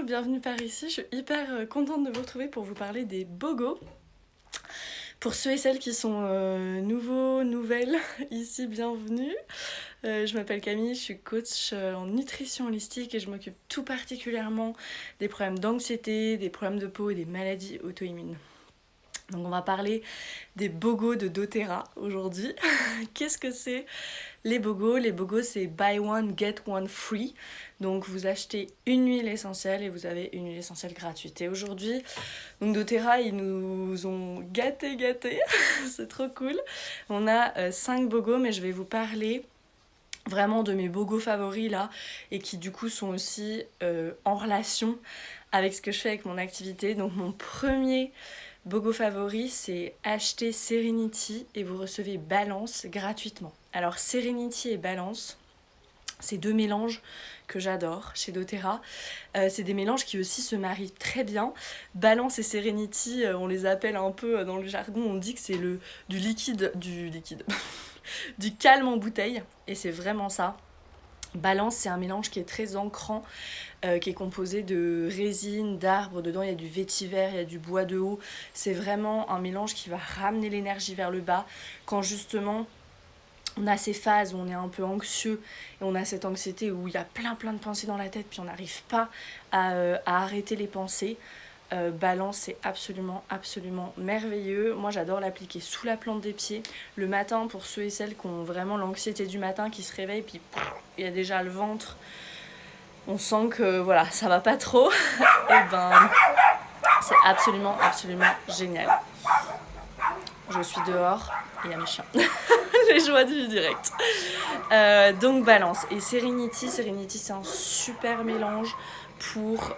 bienvenue par ici. Je suis hyper contente de vous retrouver pour vous parler des BOGO. Pour ceux et celles qui sont nouveaux, nouvelles, ici, bienvenue. Je m'appelle Camille, je suis coach en nutrition holistique et je m'occupe tout particulièrement des problèmes d'anxiété, des problèmes de peau et des maladies auto-immunes. Donc on va parler des BOGO de doTERRA aujourd'hui. Qu'est-ce que c'est les BOGO? Les BOGO, c'est buy one, get one free. Donc vous achetez une huile essentielle et vous avez une huile essentielle gratuite. Et aujourd'hui, donc doTERRA, ils nous ont gâtés. C'est trop cool. On a 5 BOGO, mais je vais vous parler vraiment de mes BOGO favoris là, et qui du coup sont aussi en relation avec ce que je fais avec mon activité. Donc mon premier BOGO favori, c'est acheter Serenity et vous recevez Balance gratuitement. Alors Serenity et Balance, c'est deux mélanges que j'adore chez doTERRA. C'est des mélanges qui aussi se marient très bien. Balance et Serenity, on les appelle un peu dans le jargon, on dit que c'est du liquide, du calme en bouteille, et c'est vraiment ça. Balance, c'est un mélange qui est très ancrant, qui est composé de résine, d'arbres. Dedans, il y a du vétiver, il y a du bois de haut. C'est vraiment un mélange qui va ramener l'énergie vers le bas. Quand justement, on a ces phases où on est un peu anxieux et on a cette anxiété où il y a plein de pensées dans la tête, puis on n'arrive pas à arrêter les pensées. Balance, c'est absolument merveilleux. Moi, j'adore l'appliquer sous la plante des pieds le matin pour ceux et celles qui ont vraiment l'anxiété du matin, qui se réveillent, puis il y a déjà le ventre. On sent que voilà, ça va pas trop. Et ben, c'est absolument génial. Je suis dehors et il y a mes chiens. Les joies du direct. Donc Balance et Serenity, c'est un super mélange pour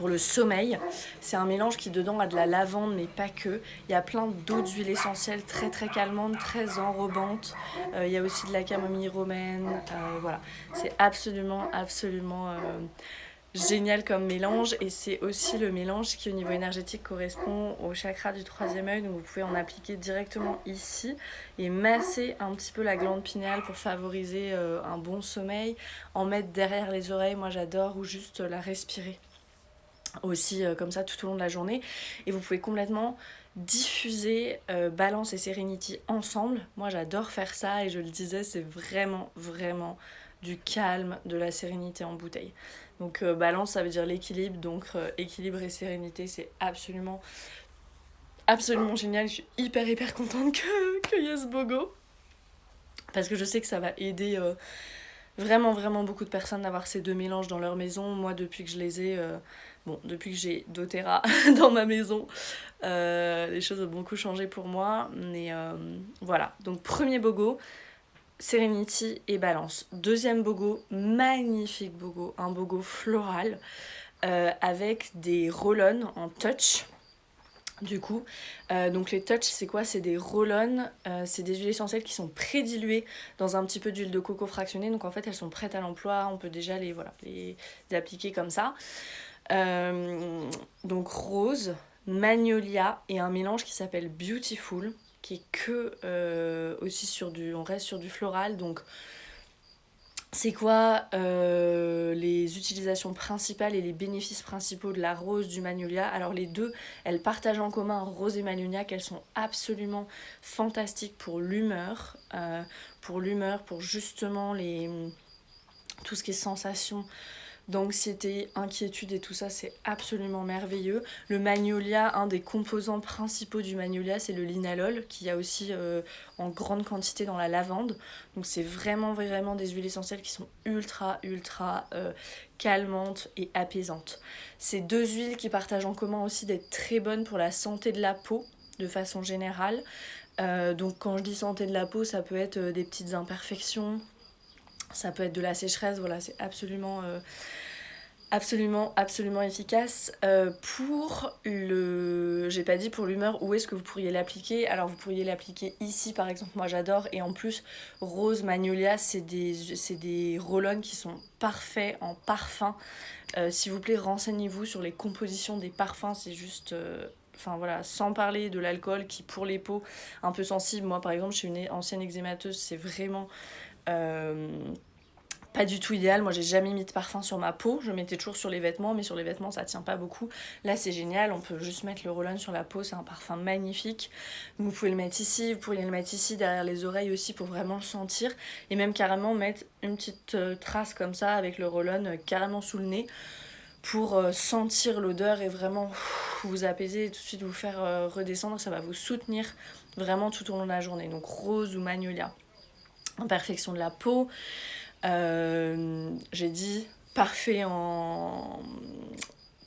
le sommeil. C'est un mélange qui dedans a de la lavande, mais pas que. Il y a plein d'autres huiles essentielles très calmantes, très enrobantes. Il y a aussi de la camomille romaine. Voilà, c'est absolument génial comme mélange, et c'est aussi le mélange qui au niveau énergétique correspond au chakra du troisième œil. Donc vous pouvez en appliquer directement ici et masser un petit peu la glande pinéale pour favoriser un bon sommeil, en mettre derrière les oreilles, moi j'adore, ou juste la respirer aussi comme ça tout au long de la journée. Et vous pouvez complètement diffuser Balance et Serenity ensemble. Moi j'adore faire ça, et je le disais, c'est vraiment du calme, de la sérénité en bouteille. Donc Balance, ça veut dire l'équilibre, donc équilibre et sérénité, c'est absolument génial. Je suis hyper contente qu'il y ait ce BOGO, parce que je sais que ça va aider vraiment beaucoup de personnes d'avoir ces deux mélanges dans leur maison. Moi, depuis que je les ai, depuis que j'ai doTERRA dans ma maison, les choses ont beaucoup changé pour moi. Mais voilà, donc premier BOGO, Serenity et Balance. Deuxième BOGO, magnifique BOGO, un BOGO floral avec des roll-on en touch. Du coup, donc les touch, c'est quoi? C'est des roll-on, c'est des huiles essentielles qui sont prédiluées dans un petit peu d'huile de coco fractionnée. Donc en fait, elles sont prêtes à l'emploi, on peut déjà les appliquer comme ça. Donc rose, magnolia et un mélange qui s'appelle Beautiful, qui est que aussi on reste sur du floral. Donc c'est quoi les utilisations principales et les bénéfices principaux de la rose, du magnolia? Alors les deux, elles partagent en commun, rose et magnolia, qu'elles sont absolument fantastiques pour l'humeur, pour justement tout ce qui est sensation d'anxiété, inquiétude et tout ça, c'est absolument merveilleux. Le magnolia, un des composants principaux du magnolia, c'est le linalol, qu'il y a aussi en grande quantité dans la lavande. Donc c'est vraiment des huiles essentielles qui sont ultra calmantes et apaisantes. Ces deux huiles qui partagent en commun aussi d'être très bonnes pour la santé de la peau, de façon générale. Donc quand je dis santé de la peau, ça peut être des petites imperfections, ça peut être de la sécheresse, voilà, c'est absolument efficace. J'ai pas dit pour l'humeur, où est-ce que vous pourriez l'appliquer? Alors vous pourriez l'appliquer ici par exemple, moi j'adore, et en plus rose, magnolia, c'est des roll-on qui sont parfaits en parfum. S'il vous plaît, renseignez-vous sur les compositions des parfums, c'est juste... sans parler de l'alcool qui, pour les peaux un peu sensibles, moi par exemple, je suis une ancienne eczémateuse, c'est vraiment Pas du tout idéal, moi j'ai jamais mis de parfum sur ma peau, je mettais toujours sur les vêtements, mais sur les vêtements ça tient pas beaucoup. Là c'est génial, on peut juste mettre le roll-on sur la peau, c'est un parfum magnifique. Vous pouvez le mettre ici, vous pourriez le mettre ici derrière les oreilles aussi pour vraiment le sentir, et même carrément mettre une petite trace comme ça avec le roll-on carrément sous le nez pour sentir l'odeur et vraiment vous apaiser et tout de suite vous faire redescendre, ça va vous soutenir vraiment tout au long de la journée. Donc rose ou magnolia. Imperfection de la peau. J'ai dit parfait en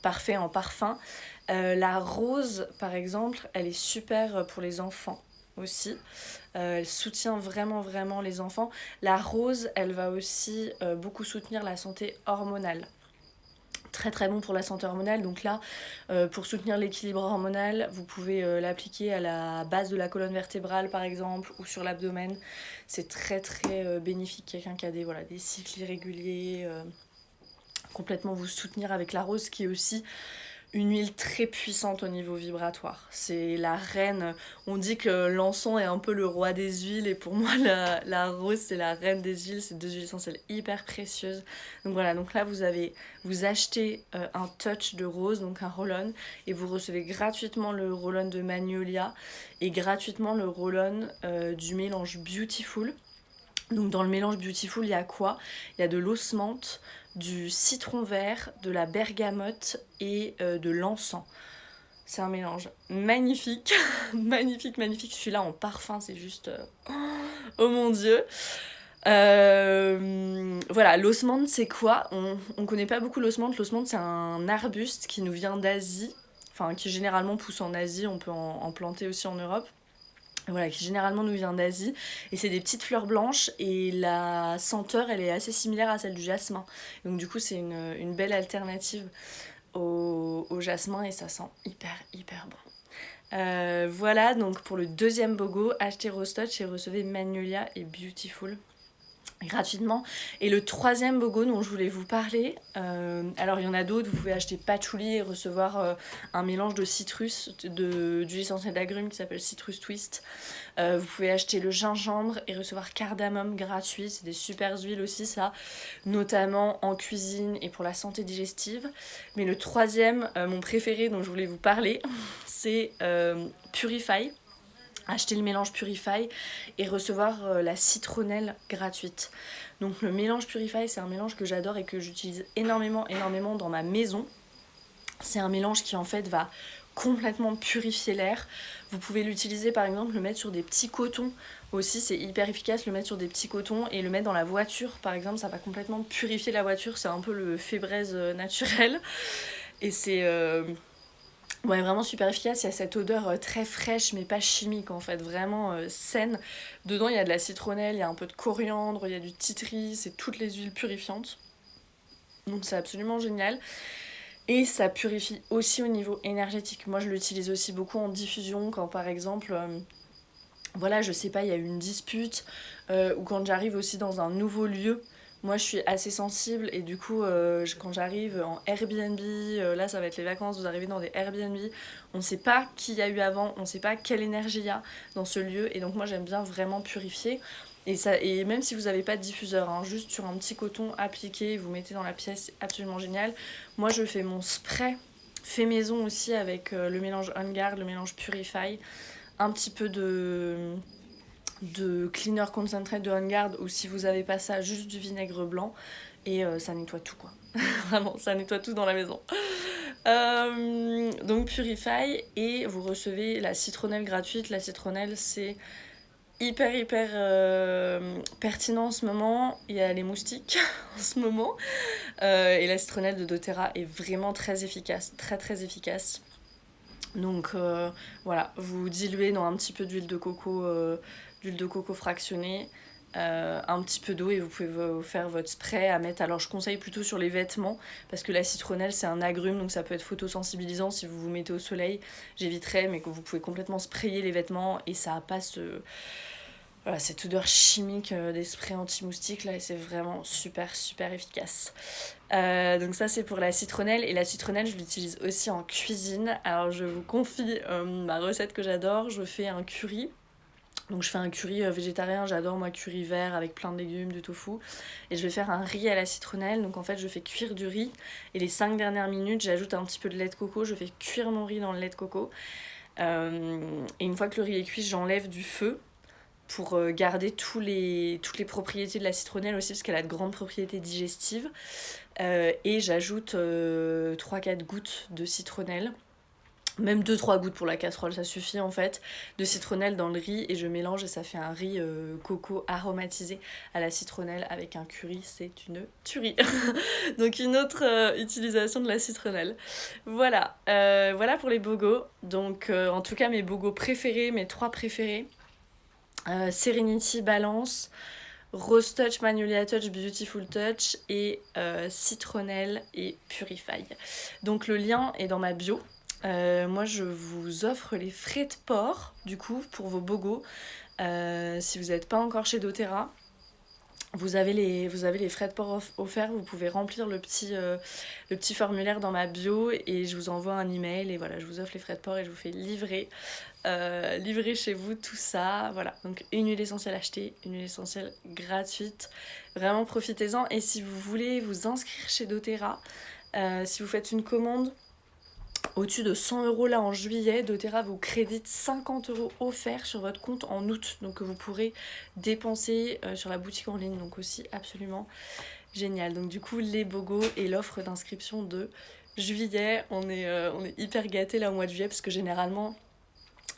parfum. La rose, par exemple, elle est super pour les enfants aussi. Elle soutient vraiment, vraiment les enfants. La rose, elle va aussi beaucoup soutenir la santé hormonale. Très très bon pour la santé hormonale, donc là pour soutenir l'équilibre hormonal vous pouvez l'appliquer à la base de la colonne vertébrale par exemple ou sur l'abdomen, c'est très très bénéfique. Quelqu'un qui a des cycles irréguliers, complètement vous soutenir avec la rose qui est aussi une huile très puissante au niveau vibratoire. C'est la reine, on dit que l'encens est un peu le roi des huiles et pour moi la rose c'est la reine des huiles, c'est 2 huiles essentielles hyper précieuses. Donc voilà, donc là vous achetez un touch de rose, donc un roll-on, et vous recevez gratuitement le roll-on de magnolia et gratuitement le roll-on du mélange Beautiful. Donc dans le mélange Beautiful, il y a quoi ? Il y a de l'os menthe, du citron vert, de la bergamote et de l'encens. C'est un mélange magnifique, magnifique, magnifique. Celui-là en parfum, c'est juste... oh mon Dieu. Voilà, l'os menthe, c'est quoi ? On connaît pas beaucoup l'os menthe. L'os menthe, c'est un arbuste qui nous vient d'Asie, enfin qui généralement pousse en Asie, on peut en planter aussi en Europe. Voilà, qui généralement nous vient d'Asie, et c'est des petites fleurs blanches et la senteur elle est assez similaire à celle du jasmin, donc du coup c'est une belle alternative au jasmin et ça sent hyper hyper bon. Voilà, donc pour le deuxième BOGO, achetez Rose Touch et recevez Magnolia et Beautiful gratuitement. Et le troisième BOGO dont je voulais vous parler, alors il y en a d'autres, vous pouvez acheter patchouli et recevoir un mélange de citrus, d'huile essentielle d'agrumes qui s'appelle Citrus Twist. Vous pouvez acheter le gingembre et recevoir cardamome gratuit, c'est des super huiles aussi ça, notamment en cuisine et pour la santé digestive. Mais le troisième, mon préféré dont je voulais vous parler, c'est Purify. Acheter le mélange Purify et recevoir la citronnelle gratuite. Donc le mélange Purify, c'est un mélange que j'adore et que j'utilise énormément dans ma maison. C'est un mélange qui en fait va complètement purifier l'air. Vous pouvez l'utiliser par exemple, le mettre sur des petits cotons aussi, c'est hyper efficace, le mettre sur des petits cotons et le mettre dans la voiture par exemple, ça va complètement purifier la voiture, c'est un peu le Febreze naturel. Et c'est... ouais, vraiment super efficace, il y a cette odeur très fraîche mais pas chimique en fait, vraiment saine. Dedans il y a de la citronnelle, il y a un peu de coriandre, il y a du titri, c'est toutes les huiles purifiantes. Donc c'est absolument génial. Et ça purifie aussi au niveau énergétique. Moi je l'utilise aussi beaucoup en diffusion quand par exemple... voilà, je sais pas, il y a eu une dispute, ou quand j'arrive aussi dans un nouveau lieu. Moi je suis assez sensible et du coup quand j'arrive en Airbnb, là ça va être les vacances, vous arrivez dans des Airbnb, on sait pas qui y a eu avant, on sait pas quelle énergie il y a dans ce lieu et donc moi j'aime bien vraiment purifier. Et même si vous n'avez pas de diffuseur, hein, juste sur un petit coton appliqué, vous mettez dans la pièce, c'est absolument génial. Moi je fais mon spray fait maison aussi avec le mélange On Guard, le mélange Purify, un petit peu de cleaner concentrate de On Guard, ou si vous n'avez pas ça, juste du vinaigre blanc et ça nettoie tout quoi. Vraiment, ça nettoie tout dans la maison. Donc Purify, et vous recevez la citronnelle gratuite. La citronnelle c'est hyper pertinent en ce moment, il y a les moustiques en ce moment et la citronnelle de doTERRA est vraiment très efficace, très très efficace. Donc voilà, vous diluez dans un petit peu d'huile de coco fractionnée, un petit peu d'eau et vous pouvez vous faire votre spray à mettre. Alors je conseille plutôt sur les vêtements parce que la citronnelle c'est un agrume donc ça peut être photosensibilisant si vous vous mettez au soleil. J'éviterais, mais que vous pouvez complètement sprayer les vêtements et ça n'a pas voilà, cette odeur chimique des sprays anti-moustiques là, et c'est vraiment super super efficace. Donc ça c'est pour la citronnelle, et la citronnelle je l'utilise aussi en cuisine. Alors je vous confie ma recette que j'adore, je fais un curry. Donc je fais un curry végétarien, j'adore moi curry vert avec plein de légumes, du tofu. Et je vais faire un riz à la citronnelle, donc en fait je fais cuire du riz. Et les 5 dernières minutes, j'ajoute un petit peu de lait de coco, je fais cuire mon riz dans le lait de coco. Et une fois que le riz est cuit, j'enlève du feu pour garder toutes les propriétés de la citronnelle aussi, parce qu'elle a de grandes propriétés digestives. Et j'ajoute 3-4 gouttes de citronnelle. Même 2-3 gouttes pour la casserole, ça suffit en fait, de citronnelle dans le riz et je mélange et ça fait un riz coco aromatisé à la citronnelle avec un curry, c'est une tuerie. Donc une autre utilisation de la citronnelle. Voilà, voilà pour les bogos. Donc en tout cas mes bogos préférés, mes 3 préférés. Serenity, Balance, Rose Touch, Magnolia Touch, Beautiful Touch et Citronnelle et Purify. Donc le lien est dans ma bio. Moi je vous offre les frais de port du coup pour vos bogos. Si vous n'êtes pas encore chez doTERRA, vous avez les frais de port offerts, vous pouvez remplir le petit formulaire dans ma bio et je vous envoie un email et voilà, je vous offre les frais de port et je vous fais livrer chez vous tout ça. Voilà, donc une huile essentielle achetée, une huile essentielle gratuite, vraiment profitez-en. Et si vous voulez vous inscrire chez doTERRA, si vous faites une commande au-dessus de 100 € là en juillet, doTERRA vous crédite 50 € offerts sur votre compte en août, donc que vous pourrez dépenser sur la boutique en ligne, donc aussi absolument génial. Donc du coup les bogos et l'offre d'inscription de juillet, on est hyper gâtés là au mois de juillet parce que généralement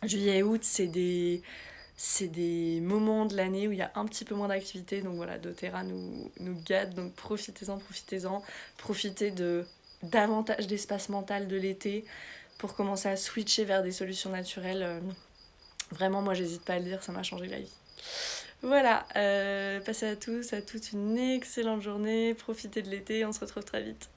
juillet et août c'est des moments de l'année où il y a un petit peu moins d'activité, donc voilà, doTERRA nous gâte, donc profitez-en, profitez de davantage d'espace mental de l'été pour commencer à switcher vers des solutions naturelles. Vraiment, moi j'hésite pas à le dire, ça m'a changé la vie. Voilà, passez à tous, à toutes une excellente journée, profitez de l'été, on se retrouve très vite.